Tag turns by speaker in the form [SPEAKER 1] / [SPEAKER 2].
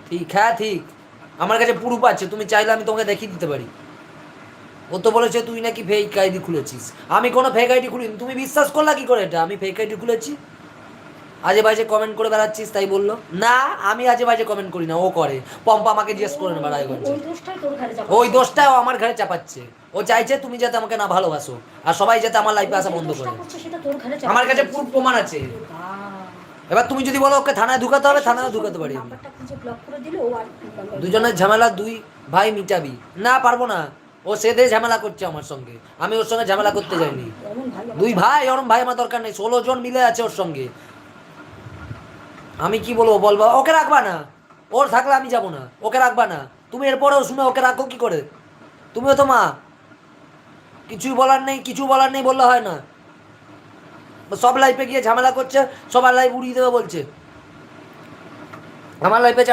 [SPEAKER 1] ঠিক, হ্যাঁ ঠিক। আমার কাছে প্রুফ আছে, তুমি চাইলে আমি তোমাকে দেখিয়ে দিতে পারি। ও তো বলেছে তুই নাকি ফেক আইডি খুলেছিস। আমি কোনো ফেক আইডি খুলিনি। তুমি বিশ্বাস করলা কি করে এটা আমি ফেক আইডি খুলেছি? আজে বাজে কমেন্ট করে বেড়াচ্ছিস তাই বললো। না, আমি আজে বাজে কমেন্ট করি না, ও করে। পম্পা আমাকে জিজ্ঞেস করে না রায়গঞ্জে। ওই দোষটাও আমার ঘরে চাপাচ্ছে। ও চাইছে তুমি যাতে আমাকে না ভালোবাসো আর সবাই যাতে আমার লাইফে আসা বন্ধ করে। আমার কাছে পুরো প্রমাণ আছে। এবার তুমি যদি বলো ওকে থানায় ঢুকাতে হবে, থানায় ঢুকাতে পারি আমি। দুজনের ঝামেলা দুই ভাই মিটাবি। না পারবো না। ও সেদে ঝামেলা করছে আমার সঙ্গে, আমি ওর সঙ্গে ঝামেলা করতে যাইনি। দুই ভাই, ওরম ভাই আমার দরকার নেই, 16 জন মিলে আছে ওর সঙ্গে। আমি কি বলবো বলবো, ওকে রাখবা না। ওর থাকলে আমি যাব না, ওকে রাখবা না। তুমি এরপরেও শুনে ওকে রাখো কি করে? তুমিও তো মা, কিছুই বলার নেই, কিছু বলার নেই বললে হয় না। সব লাইফে গিয়ে ঝামেলা করছে, সবার লাইফ উড়িয়ে দেবে বলছে। আমার লাইফে